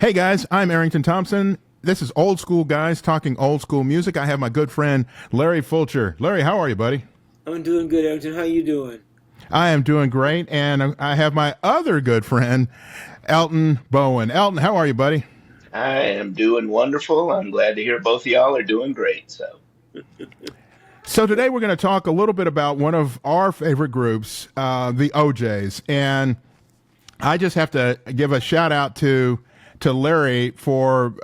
Hey guys, I'm Errington Thompson. This is Old School Guys talking old school music. I have my good friend Larry Fulcher. Larry, how are you, buddy? I'm doing good, Elton. How you doing? I am doing great, and I have my other good friend Elton Bowen. Elton, how are you, buddy? I am doing wonderful. I'm glad to hear both of y'all are doing great. So, So today we're going to talk a little bit about one of our favorite groups, the OJays, and I just have to give a shout out to Larry for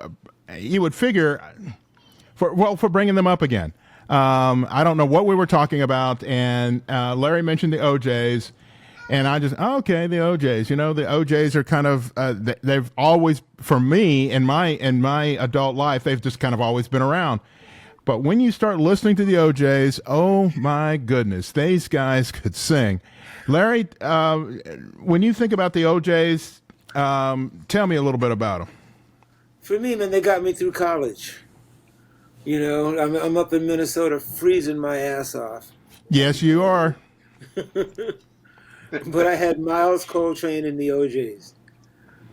you would figure for bringing them up again. I don't know what we were talking about, and Larry mentioned the OJays, and I just okay, the OJays. You know, the OJays are kind of they've always, for me in my adult life, they've just kind of always been around. But when you start listening to the OJays, oh my goodness, these guys could sing. Larry, when you think about the OJays, tell me a little bit about them. For me, man, they got me through college. You know, I'm up in Minnesota freezing my ass off. Yes, you are. But I had Miles Coltrane and the OJays.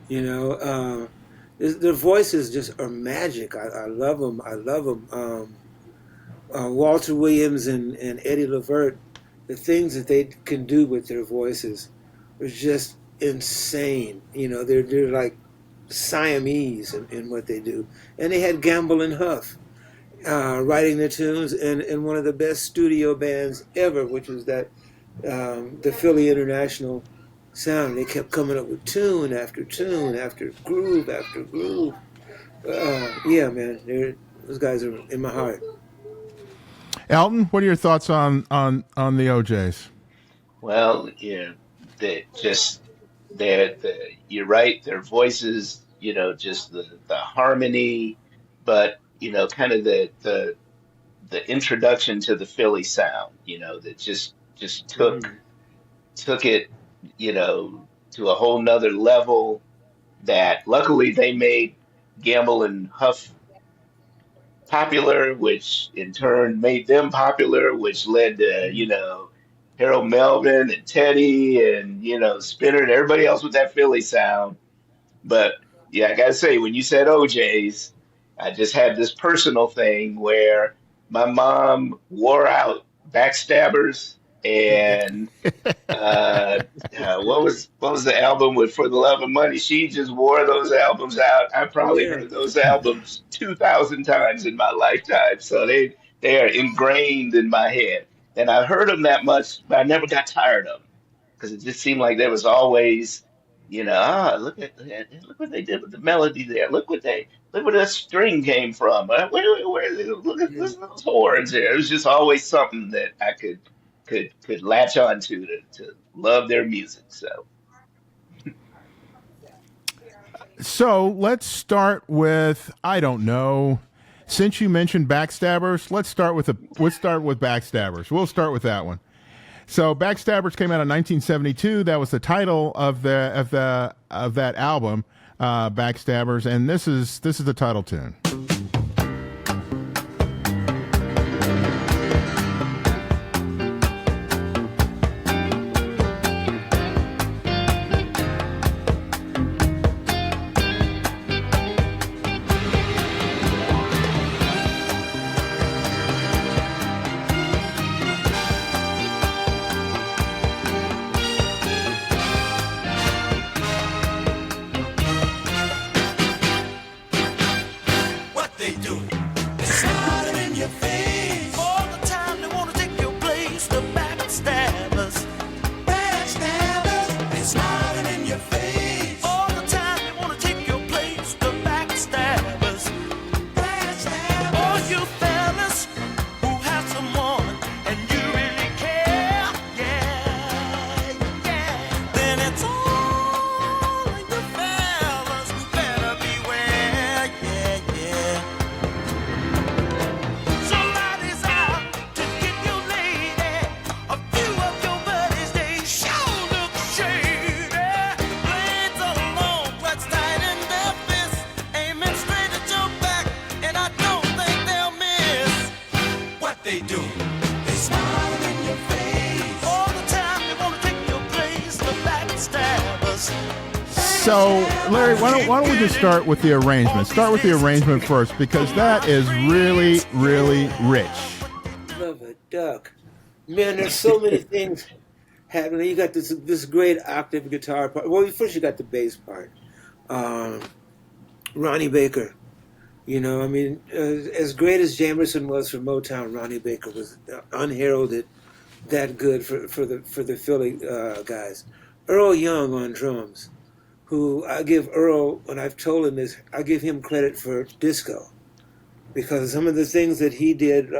You know, their voices just are magic. I love them. I love them. Walter Williams and Eddie Levert, the things that they can do with their voices are just insane. You know, they're like Siamese in what they do. And they had Gamble and Huff writing the tunes, and one of the best studio bands ever, which was that the Philly International sound. They kept coming up with tune after tune after groove after groove. Yeah, man, those guys are in my heart. Elton, what are your thoughts on the OJs? well, they just you're right. Their voices, just the harmony, but kind of the introduction to the Philly sound, that just took it, to a whole nother level. That luckily they made Gamble and Huff popular, which in turn made them popular, which led to, Harold Melvin and Teddy and, Spinner and everybody else with that Philly sound. But yeah, I gotta say, when you said OJ's, I just had this personal thing where my mom wore out Backstabbers and what was the album with For the Love of Money? She just wore those albums out. I probably Yeah. heard those albums 2,000 times in my lifetime, so they are ingrained in my head. And I heard them that much, but I never got tired of them because it just seemed like there was always, look what they did with the melody there. Look where that string came from. Look at Yeah. listen to those horns there. It was just always something that I could latch on to love their music. So So let's start with I don't know. Since you mentioned Backstabbers, let's start with Backstabbers. We'll start with that one. So Backstabbers came out in 1972. That was the title of that album, Backstabbers, and this is the title tune. What So, Larry, why don't we just start with the arrangement? Start with the arrangement first, because that is really, really rich. Love a duck. Man, there's so many things happening. You got this great octave guitar part. Well, first you got the bass part. Ronnie Baker. You know, I mean, as great as Jamerson was for Motown, Ronnie Baker was unheralded that good for the Philly guys. Earl Young on drums, who I give Earl, when I've told him this, I give him credit for disco, because some of the things that he did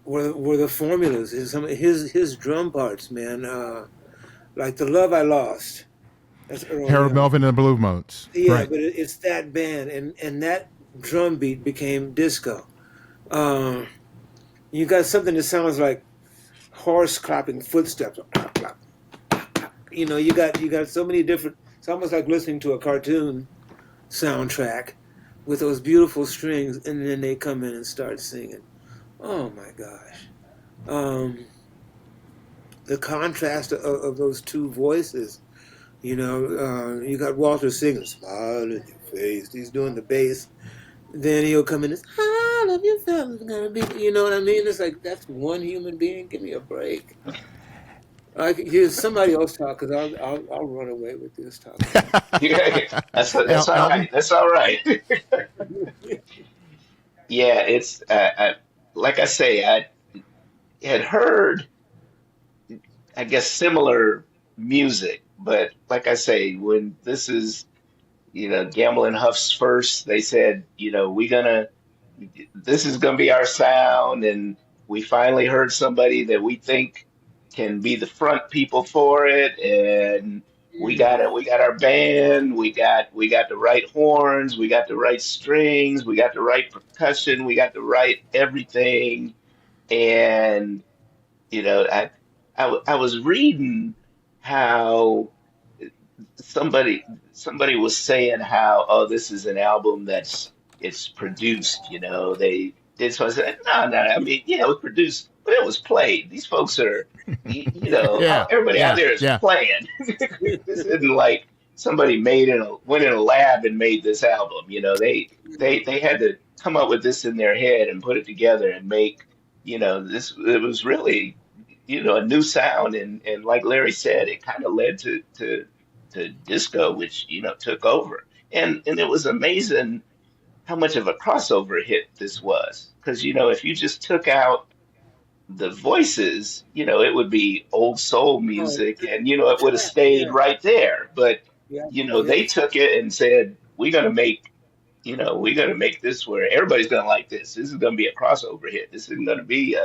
were the formulas. Some of his drum parts, man, like "The Love I Lost." That's Earl Harold Young. Melvin and the Blue Notes. Yeah, Right. but it's that band, and that drum beat became disco. You got something that sounds like horse clapping footsteps. You know, you got so many different. It's almost like listening to a cartoon soundtrack with those beautiful strings, and then they come in and start singing. Oh my gosh, the contrast of those two voices. You know, you got Walter singing, "Smile in your face." He's doing the bass. Then he'll come in and, "All of you fellas gonna be," you know what I mean? It's like, that's one human being. Give me a break. I can hear somebody else talk, because I'll run away with this talk. Yeah, that's all right. That's all right. Yeah, it's like I say, I had heard, I guess, similar music, but like I say, when this is, you know, Gamble and Huff's first, they said, you know, this is gonna be our sound, and we finally heard somebody that we think can be the front people for it, and we got our band, we got the right horns, we got the right strings, we got the right percussion, we got the right everything. And you know, I was reading how somebody was saying how, oh, this is an album it's produced, you know, they did. So I said, no, I mean, yeah, it was produced, but it was played. These folks are, you know, everybody out there is playing. This isn't like somebody went in a lab and made this album. You know, they had to come up with this in their head and put it together and make, you know, this. It was really, you know, a new sound, and like Larry said, it kind of led to disco, which, you know, took over, and it was amazing how much of a crossover hit this was, because, you know, if you just took out the voices, you know, it would be old soul music, and, you know, it would have stayed right there. But, you know, they took it and said, we're going to make this where everybody's going to like this. This is going to be a crossover hit. This isn't going to be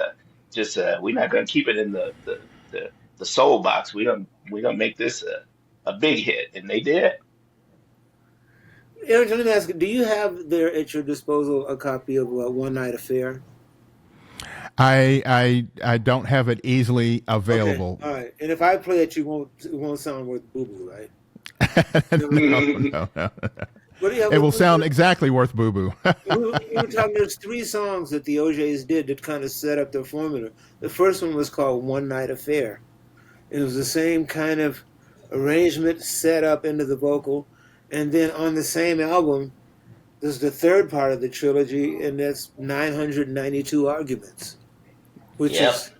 we're not going to keep it in the soul box. We're going to make this a big hit. And they did. Errington, let me ask you, do you have there at your disposal a copy of One Night Affair? I don't have it easily available. Okay. All right. And if I play it, it won't sound worth boo-boo, right? No. It will sound exactly worth boo-boo. we were talking, there's 3 songs that the OJays did that kind of set up their formula. The first one was called One Night Affair. It was the same kind of arrangement set up into the vocal. And then on the same album, there's the third part of the trilogy, and that's 992 Arguments, which is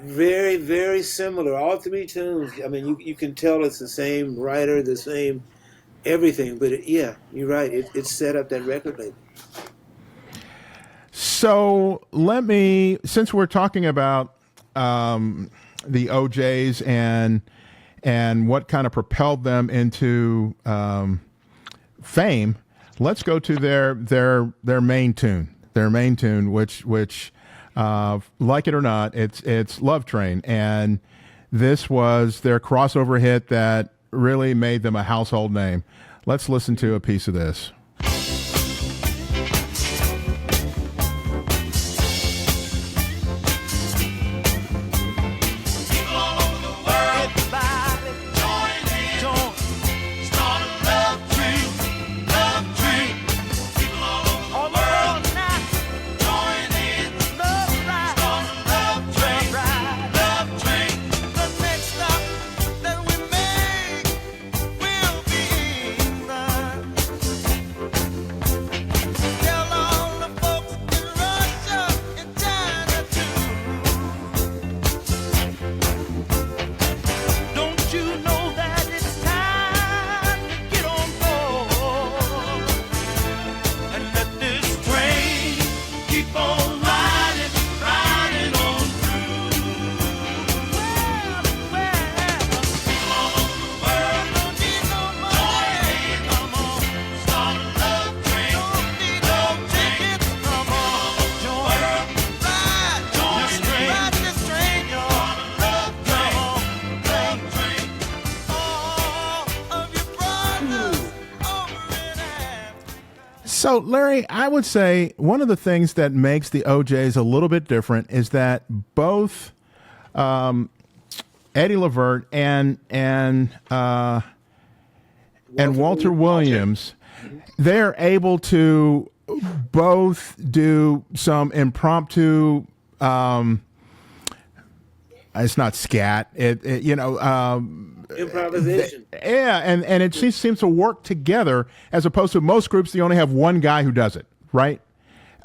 very, very similar. All 3 tunes, I mean, you can tell it's the same writer, the same everything. But you're right. It set up that record label. So since we're talking about the OJays and what kind of propelled them into fame, let's go to their main tune. Their main tune, which like it or not, it's Love Train, and this was their crossover hit that really made them a household name. Let's listen to a piece of this. So, Larry, I would say one of the things that makes the OJays a little bit different is that both Eddie Levert and Walter Williams, they're able to both do some impromptu. It's not scat. Improvisation. And it just seems to work together as opposed to most groups. They only have one guy who does it, right?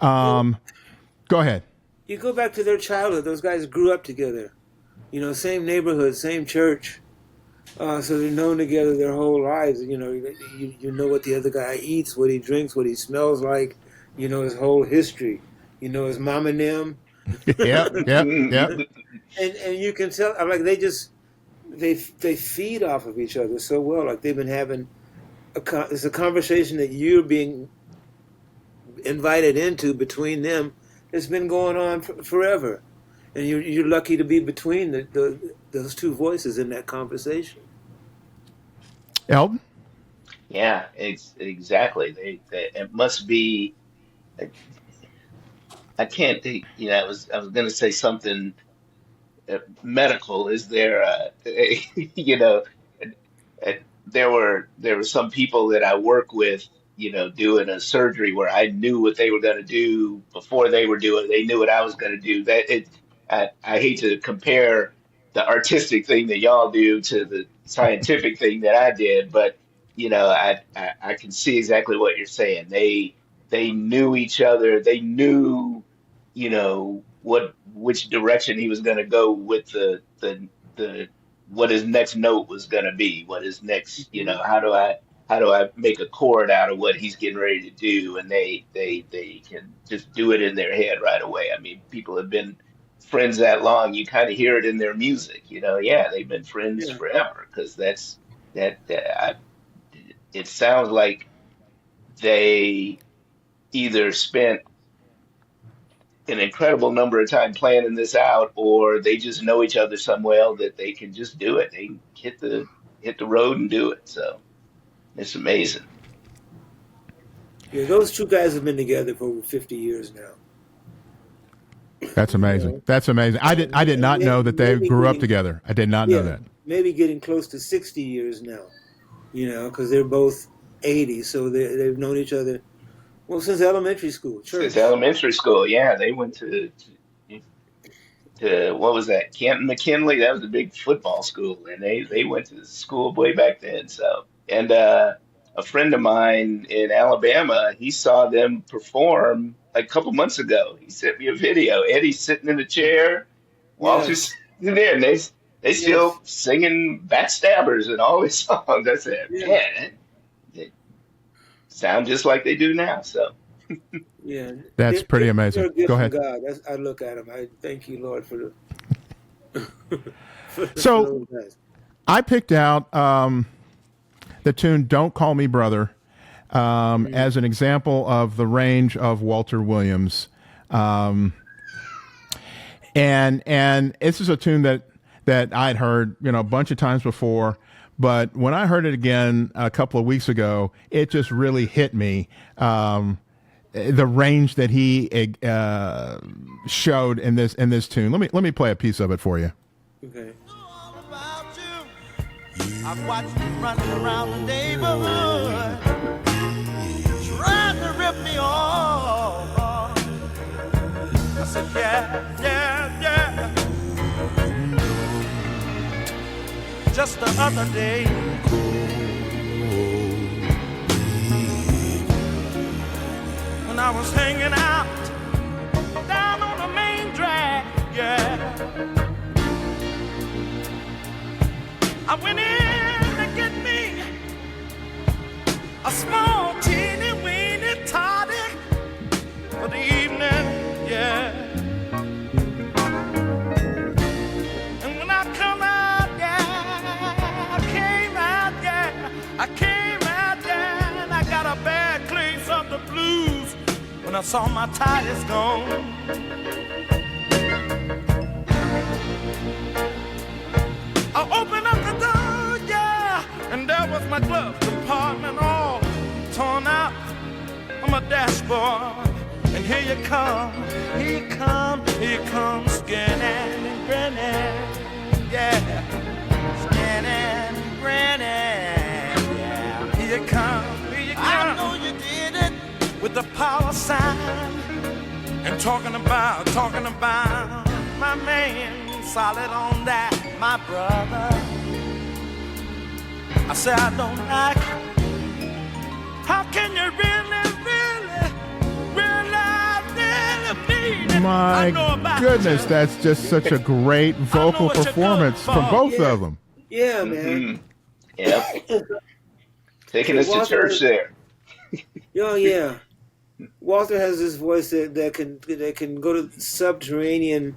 Go ahead. You go back to their childhood. Those guys grew up together. Same neighborhood, same church. So they've known together their whole lives. You know what the other guy eats, what he drinks, what he smells like. His whole history. His mom and them. Yep. And you can tell, like they feed off of each other so well. Like they've been having it's a conversation that you're being invited into between them. It's been going on forever, and you're lucky to be between those two voices in that conversation. Elton? Yeah, exactly. It must be. I can't. I was going to say something medical. Is there? There were some people that I work with, doing a surgery where I knew what they were going to do before they were doing. They knew what I was going to do. I hate to compare the artistic thing that y'all do to the scientific thing that I did, but I can see exactly what you're saying. They knew each other. They knew, which direction he was going to go with the what his next note was going to be, what his next, how do I make a chord out of what he's getting ready to do? And they can just do it in their head right away. I mean, people have been friends that long, you kind of hear it in their music, yeah, they've been friends forever, because it sounds like they either spent an incredible number of time planning this out, or they just know each other so well that they can just do it. They hit the road and do it. So it's amazing. Yeah, those two guys have been together for over 50 years now. That's amazing. That's amazing. I did not know that they grew up together. I did not know that. Maybe getting close to 60 years now, because they're both 80, so they've known each other, well, since elementary school. Since elementary school, yeah. They went to what was that, Canton McKinley? That was a big football school, and they went to the school way back then. So, and a friend of mine in Alabama, he saw them perform like a couple months ago. He sent me a video. Eddie's sitting in the chair, Walter's sitting there, and they still singing Backstabbers and all his songs. I said, man, they sound just like they do now. So, yeah, that's pretty amazing. Go ahead. God, I look at them. I thank you, Lord, for the. So, I picked out the tune "Don't Call Me Brother" as an example of the range of Walter Williams, and this is a tune that I'd heard a bunch of times before, but when I heard it again a couple of weeks ago, it just really hit me. The range that he showed in this tune. Let me play a piece of it for you. Okay. I've watched you running around the neighborhood, trying to rip me off. I said, yeah. Just the other day, when I was hanging out down on the main drag, I went in to get me a small teeny weeny toddy for the evening, And when I come out, I came out, and I got a bad case of the blues when I saw my tires gone. I opened up the door, and there was my glove compartment all torn out. My dad boy. And here you come, here comes skinning and grinning, yeah. Skinning and grinning, yeah. Here you come, I know you did it with the power sign. And talking about my man, solid on that, my brother. I say I don't like it. How can you really mean it? My goodness, that's just such a great vocal performance from both of them. Yeah, man. Yep. Taking us to church there. Oh, yeah. Walter has this voice that can go to the subterranean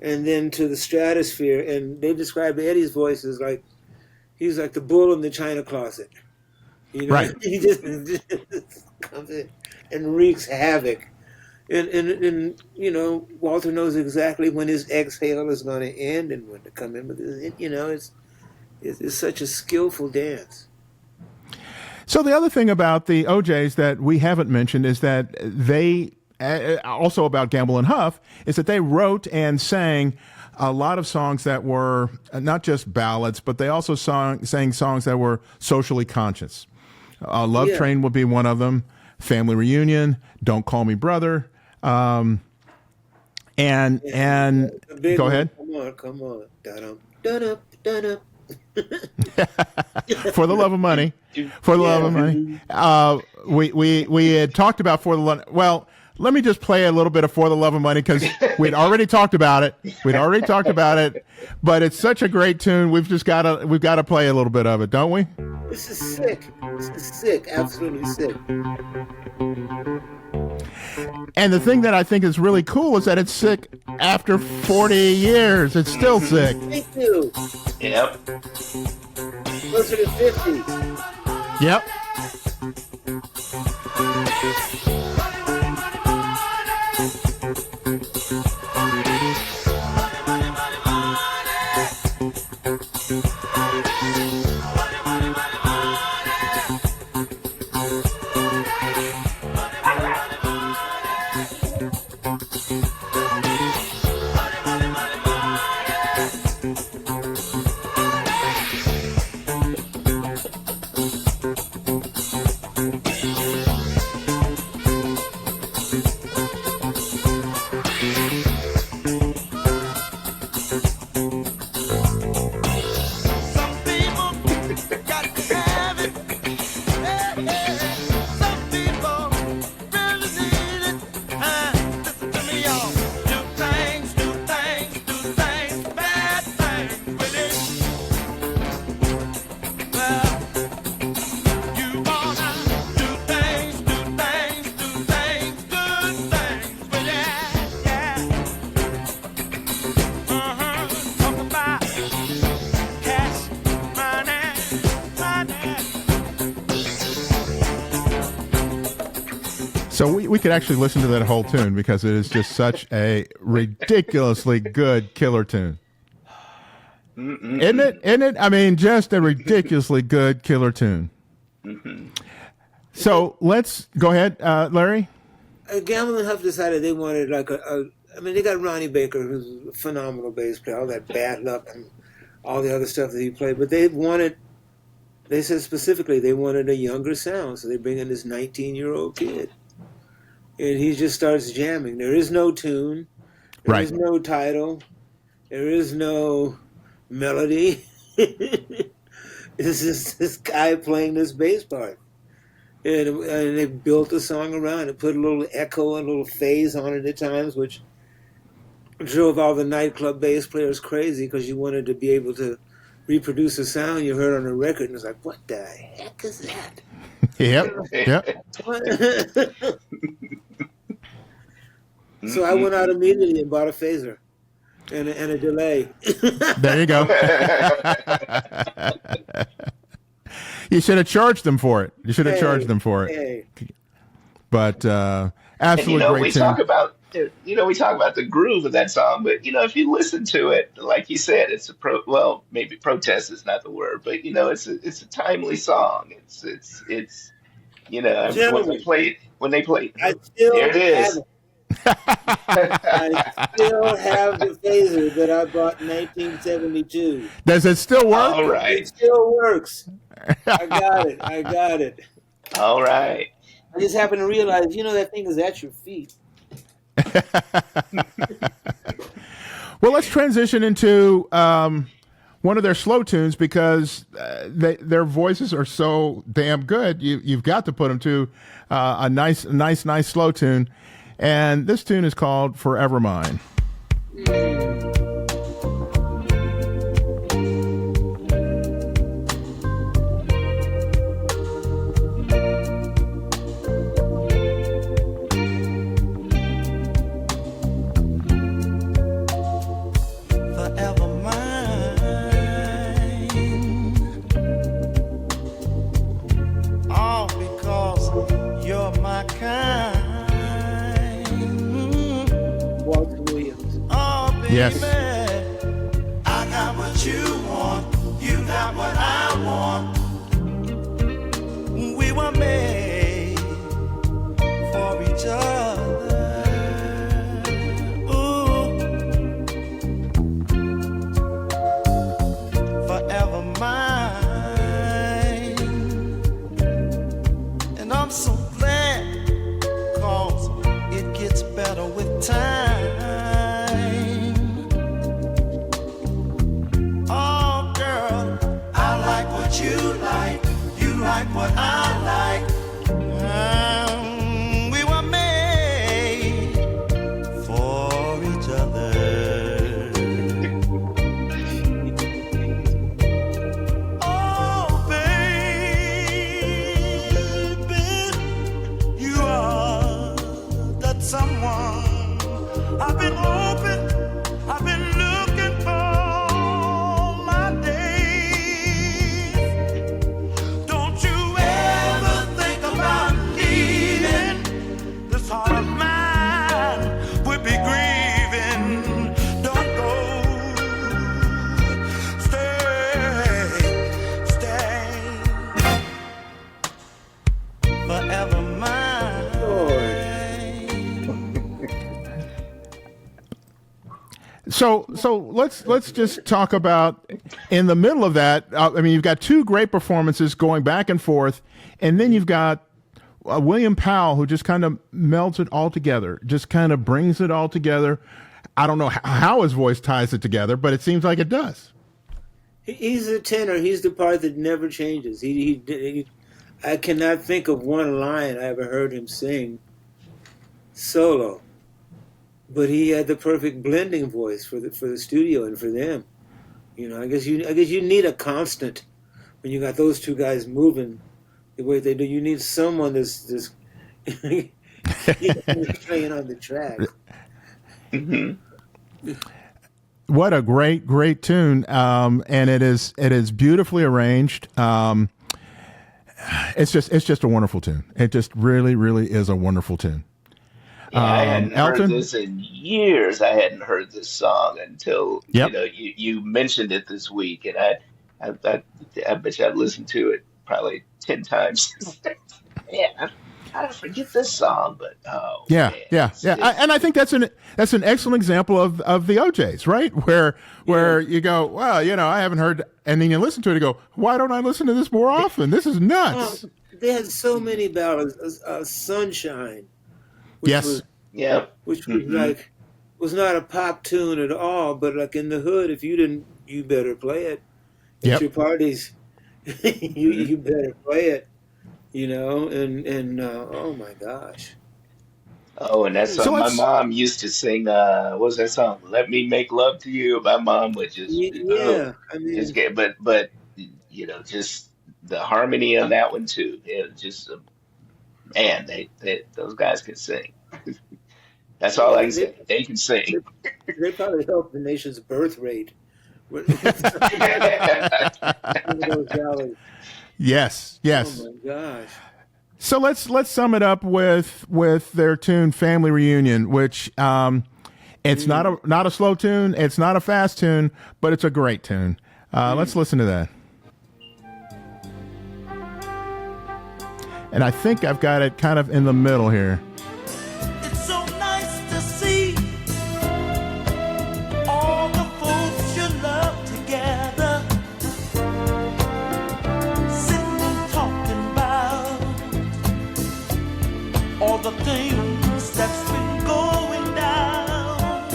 and then to the stratosphere, and they describe Eddie's voice as like he's like the bull in the china closet. You know, right? He just comes in and wreaks havoc, and you know, Walter knows exactly when his exhale is going to end and when to come in with it. You know, it's such a skillful dance. So the other thing about the OJays that we haven't mentioned is that they, also about Gamble and Huff, is that they wrote and sang a lot of songs that were not just ballads, but they also sang songs that were socially conscious. Love Train would be one of them, Family Reunion, Don't Call Me Brother, and go ahead. Come on. Dun-up. For the Love of Money. For the Love of Money. We had talked about For the Love. Well, let me just play a little bit of For the Love of Money because we'd already talked about it. But it's such a great tune. We've got to play a little bit of it, don't we? This is sick. Absolutely sick. And the thing that I think is really cool is that it's sick after 40 years. It's still sick. Thank you. Yep. Closer to 50s. Yep. So we could actually listen to that whole tune because it is just such a ridiculously good killer tune. Isn't it? I mean, just a ridiculously good killer tune. Mm-hmm. So let's go ahead, Larry. Gamble and Huff decided they wanted like they got Ronnie Baker, who's a phenomenal bass player, all that Bad Luck and all the other stuff that he played, but they said specifically they wanted a younger sound, so they bring in this 19-year-old kid. And he just starts jamming. There is no tune. There is no title. There is no melody. It's just this guy playing this bass part. And they built a song around it, put a little echo and a little phase on it at times, which drove all the nightclub bass players crazy because you wanted to be able to reproduce a sound you heard on a record. And it's like, what the heck is that? Yep. So I went out immediately and bought a phaser and a delay. There you go. You should have charged them for it. But absolutely great tune. We talk about the groove of that song, but if you listen to it, like you said, it's maybe protest is not the word, but it's a timely song. It's You know, Gentlemen, when they played, I there still it have is. it. I still have the phaser that I bought in 1972. Does it still All work? right, It still works. I got it. I got it. all right. I just happened to realize, that thing is at your feet. Well, let's transition into one of their slow tunes because their voices are so damn good. You've got to put them to a nice slow tune, and this tune is called "Forever Mine." Forever mine. All because you're my kind. Walter Williams. Oh, baby. Yes. I got what you want. You got what I want. We were made for each other. Ooh. Forever mine. And I'm so glad, 'cause it gets better with time. Oh, girl, I like what you like. You like what I like. We were made for each other. Oh, baby, you are that someone I've been hoping, I've been looking for all my days. Don't you ever think about leaving. This heart of mine would be grieving. Don't go. Stay. Forever mine. So let's just talk about in the middle of that. I mean, you've got two great performances going back and forth, and then you've got William Powell who just kind of melds it all together, just kind of brings it all together. I don't know how his voice ties it together, but it seems like it does. He's the tenor. He's the part that never changes. I cannot think of one line I ever heard him sing solo, but he had the perfect blending voice for the studio and for them. I guess you need a constant when you got those two guys moving the way they do. You need someone that's just playing on the track. What a great tune, and it is beautifully arranged. It's just a wonderful tune. It just really is a wonderful tune. Yeah, I hadn't Elton? heard this in years. I hadn't heard this song until Yep. you mentioned it this week, and I bet you I've listened to it probably 10 times. Yeah, I forget this song, but Yeah. man, And I think that's an excellent example of the OJays, right? Where you go, well, I haven't heard, and then you listen to it and go, why don't I listen to this more often? This is nuts. They had so many ballads. Sunshine. Which Yes. was, yeah, which was was not a pop tune at all, but like in the hood, if you didn't, you better play it. At Yep. your parties, you better play it. And oh my gosh. Oh, and that song, So my let's. mom used to sing, what was that song? Let Me Make Love to You. My mom would just, Yeah, I just mean, get, but, just the harmony on that one too. It was just, man, those guys can sing. That's all I can say. They can sing. they probably helped the nation's birth rate. With those ballads. Yes. Oh my gosh. So let's sum it up with their tune "Family Reunion," which it's not a slow tune, it's not a fast tune, but it's a great tune. Let's listen to that. And I think I've got it kind of in the middle here. It's so nice to see all the folks you love together, sitting and talking about all the things that's been going down.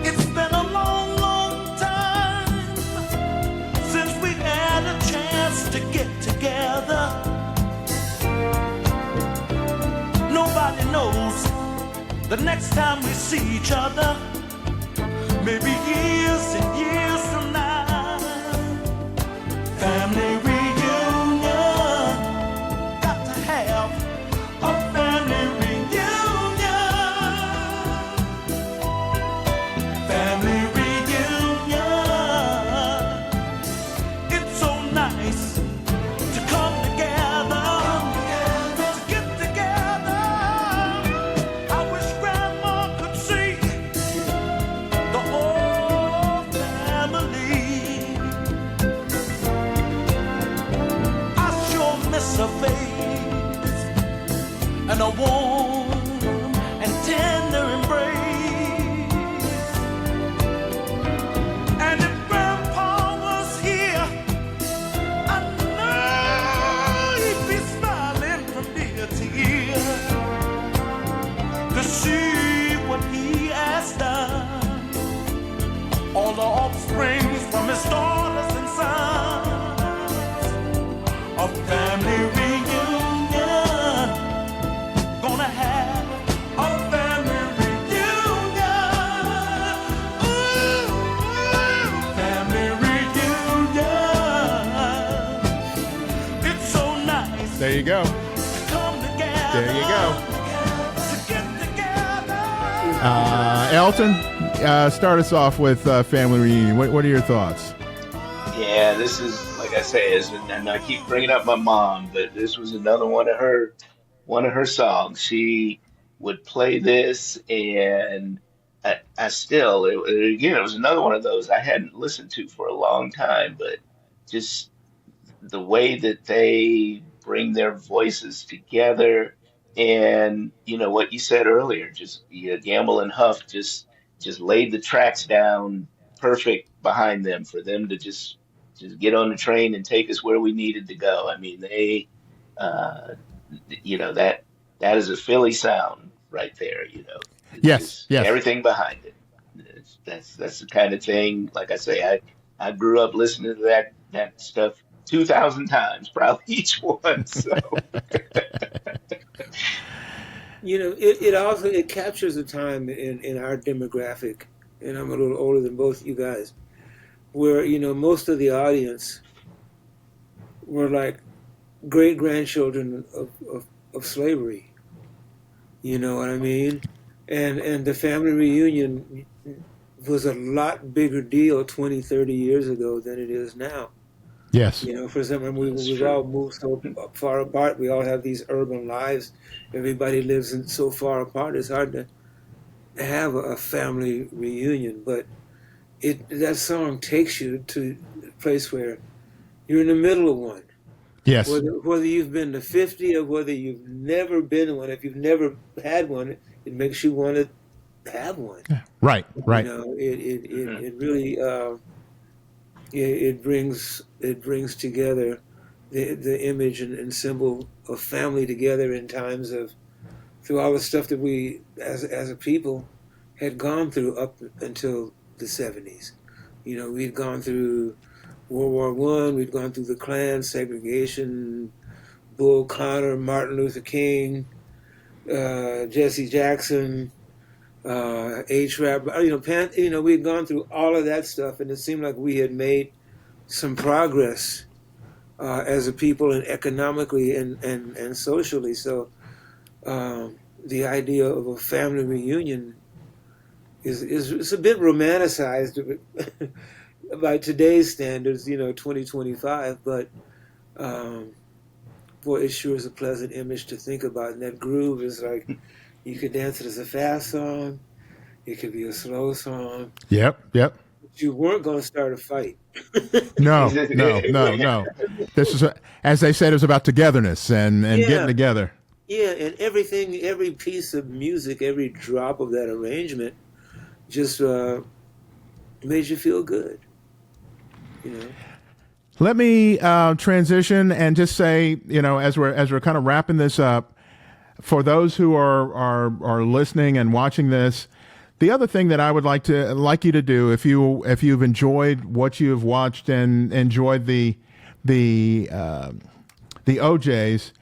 It's been a long, long time since we had a chance to get together. Nobody knows the next time we see each other, maybe years and years from now. Family reunion, got to have a family reunion. Family reunion, it's so nice to come together, to get together. I wish Grandma could see the whole family. I sure miss her face and a warm and tender embrace. And if Grandpa was here, I know he'd be smiling from ear to ear to see what he has done. All the offsprings from his daughters and sons. A family reunion, gonna have a family reunion. Ooh, family reunion. It's so nice There you go. to come together. There you go. To get together. Elton, start us off with family reunion. What are your thoughts? Yeah, this is like I say, and I keep bringing up my mom, but this was another one of her songs. She would play this, and I still, again, it was another one of those I hadn't listened to for a long time, but just the way that they bring their voices together, and what you said earlier, just Gamble and Huff just laid the tracks down perfect behind them for them to just get on the train and take us where we needed to go. I mean, they, that is a Philly sound right there. It's Yes, just yes. everything behind it. That's the kind of thing. Like I say, I grew up listening to that stuff 2,000 times, probably each one. So It also captures a time in our demographic, and I'm a little older than both you guys, where most of the audience were like great grandchildren of slavery. You know what I mean? And the family reunion was a lot bigger deal 20, 30 years ago than it is now. Yes. For example, we've all moved so far apart. We all have these urban lives. Everybody lives so far apart. It's hard to have a family reunion. But that song takes you to a place where you're in the middle of one. Yes. Whether you've been to 50 or whether you've never been to one, if you've never had one, it makes you want to have one. Right. It really it brings together the image and symbol of family together in times of, through all the stuff that we as a people had gone through up until the 70s. We'd gone through World War I, we'd gone through the Klan, segregation, Bull Connor, Martin Luther King, Jesse Jackson, H-Rap, we'd gone through all of that stuff, and it seemed like we had made some progress as a people, and economically and socially. So the idea of a family reunion is a bit romanticized by today's standards, 2025, but boy, it sure is a pleasant image to think about. And that groove is like, you could dance it as a fast song, it could be a slow song. Yep. You weren't going to start a fight. No, no, no, no. This is, as they said, it was about togetherness and getting Yeah, together. yeah, and everything, every piece of music, every drop of that arrangement just made you feel good, you know. Let me transition and just say, as we're kind of wrapping this up, for those who are listening and watching this, the other thing that I would like you to do, if you've enjoyed what you have watched and enjoyed the OJays,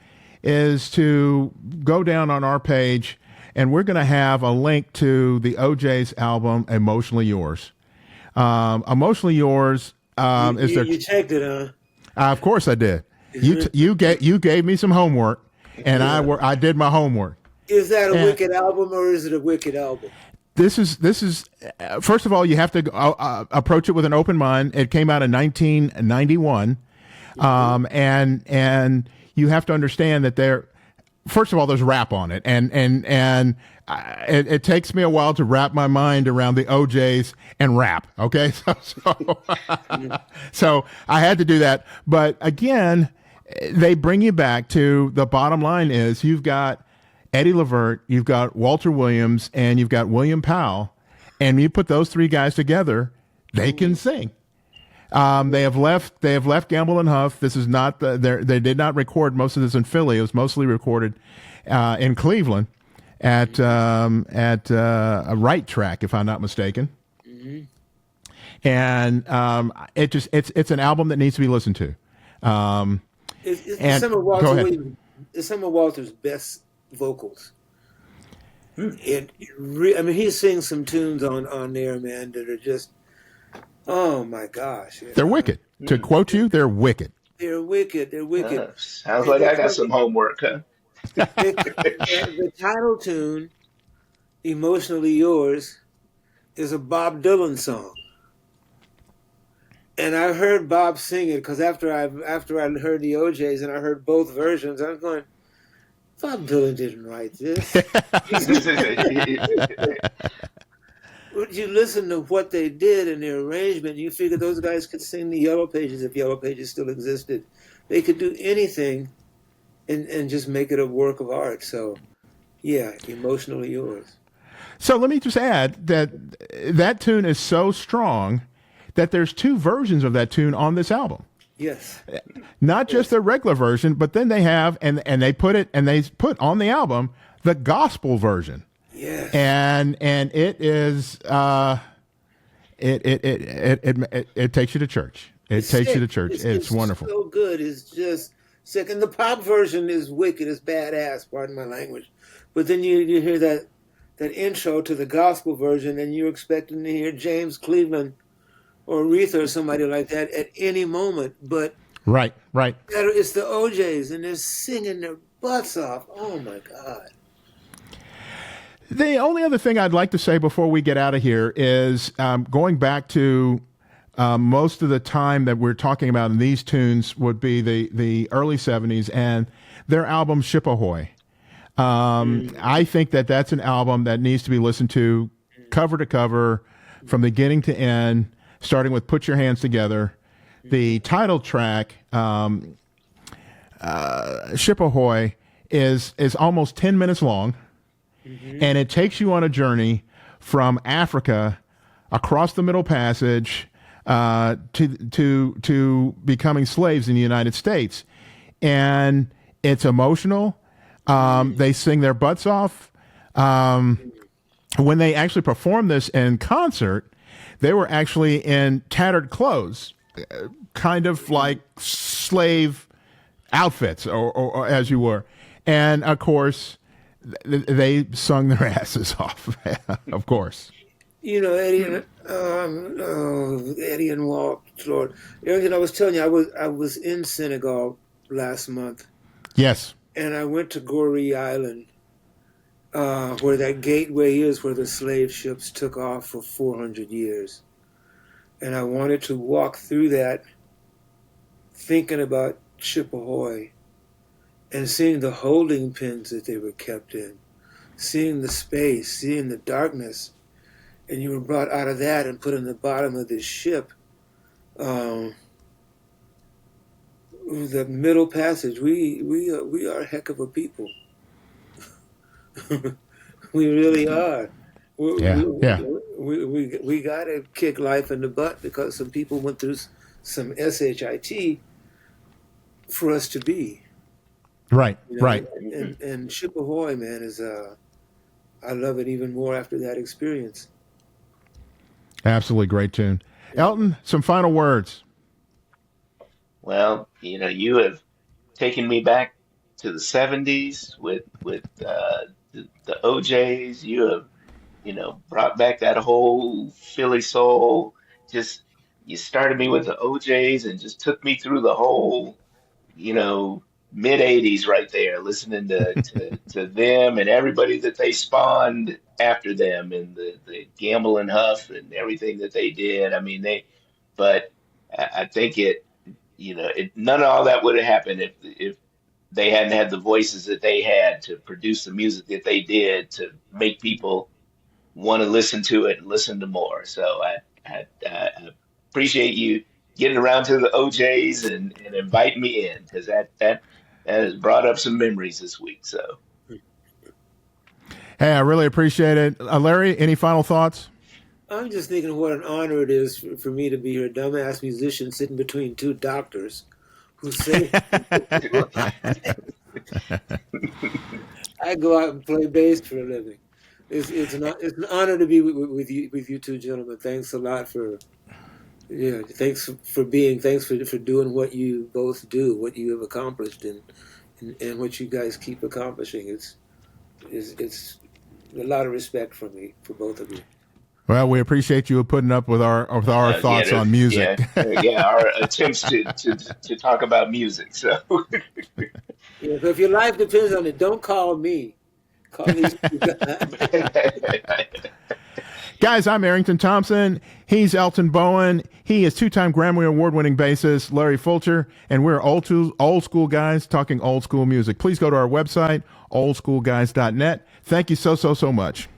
is to go down on our page, and we're going to have a link to the OJays album "Emotionally Yours." "Emotionally Yours" is their. You checked it, huh? Of course, I did. You gave me some homework, and Yeah. I did my homework. Is that a And wicked album or is it a wicked album? This is first of all, you have to approach it with an open mind. It came out in 1991, and you have to understand that first of all, there's rap on it, and it takes me a while to wrap my mind around the OJays and rap. Okay, so I had to do that. But again, they bring you back to the bottom line: is you've got Eddie Levert, you've got Walter Williams, and you've got William Powell, and you put those three guys together, they can sing. They have left Gamble and Huff. This is not they did not record most of this in Philly. It was mostly recorded in Cleveland at a Right Track, if I'm not mistaken. And it's an album that needs to be listened to. It's some of go ahead. It's some of Walter's best vocals. I mean, he sings some tunes on there, man, that are just, oh my gosh, They're wicked. To quote you, they're wicked. They're wicked. They're wicked. Sounds like I got some homework, huh? The title tune, "Emotionally Yours," is a Bob Dylan song. And I heard Bob sing it because after I heard the OJays and I heard both versions, I was going, Bob Dylan didn't write this. Would you listen to what they did in their arrangement? You figure those guys could sing the Yellow Pages if Yellow Pages still existed. They could do anything and just make it a work of art. So, yeah, "Emotionally Yours." So let me just add that tune is so strong that there's two versions of that tune on this album. Yes. Not just the regular version, but then they have and they put on the album the gospel version. Yes. And it is it takes you to church. It takes you to church. It's wonderful. So good. It's just sick. And the pop version is wicked. It's badass. Pardon my language. But then you hear that intro to the gospel version, and you're expecting to hear James Cleveland or Aretha or somebody like that at any moment. But Right. it's the OJays, and they're singing their butts off. Oh my God. The only other thing I'd like to say before we get out of here is going back to most of the time that we're talking about in these tunes would be the early 70s and their album Ship Ahoy. I think that's an album that needs to be listened to cover to cover from beginning to end, starting with Put Your Hands Together. The title track, Ship Ahoy, is almost 10 minutes long. And it takes you on a journey from Africa across the Middle Passage to becoming slaves in the United States. And it's emotional. They sing their butts off. When they actually performed this in concert, they were actually in tattered clothes, kind of like slave outfits, or as you were. And, of course, they sung their asses off, of course. You know, Eddie and Walt, Lord. Errington, I was telling you, I was in Senegal last month. Yes. And I went to Goree Island, where that gateway is where the slave ships took off for 400 years. And I wanted to walk through that thinking about Ship Ahoy and seeing the holding pens that they were kept in, seeing the space, seeing the darkness. and you were brought out of that and put in the bottom of this ship, the middle passage, we are a heck of a people. We really are. Yeah, yeah. We got to kick life in the butt because some people went through some shit for us to be. Right, You know? right. And Ship Ahoy, man, is I love it even more after that experience. Absolutely great tune. Elton, some final words. Well, you have taken me back to the '70s with the OJays. You have, brought back that whole Philly soul. Just you started me with the OJays and just took me through the whole, you know, mid '80s right there, listening to them and everybody that they spawned after them and the Gamble and Huff and everything that they did. I mean, but I think none of all that would have happened if they hadn't had the voices that they had to produce the music that they did to make people want to listen to it and listen to more. So I appreciate you getting around to the OJs and inviting me in because that has brought up some memories this week. So Hey, I really appreciate it. Larry, any final thoughts? I'm just thinking what an honor it is for me to be here, dumbass musician sitting between two doctors who say I go out and play bass for a living. It's an honor to be with you two gentlemen. Thanks a lot for thanks for doing what you both do, what you have accomplished, and what you guys keep accomplishing. It's a lot of respect from me for both of you. Well, we appreciate you putting up with our thoughts on music. Our attempts to talk about music. So, So if your life depends on it, don't call me. Call these people. Guys, I'm Errington Thompson. He's Elton Bowen. He is two-time Grammy Award-winning bassist Larry Fulcher, and we're old school guys talking old school music. Please go to our website, oldschoolguys.net. Thank you so much.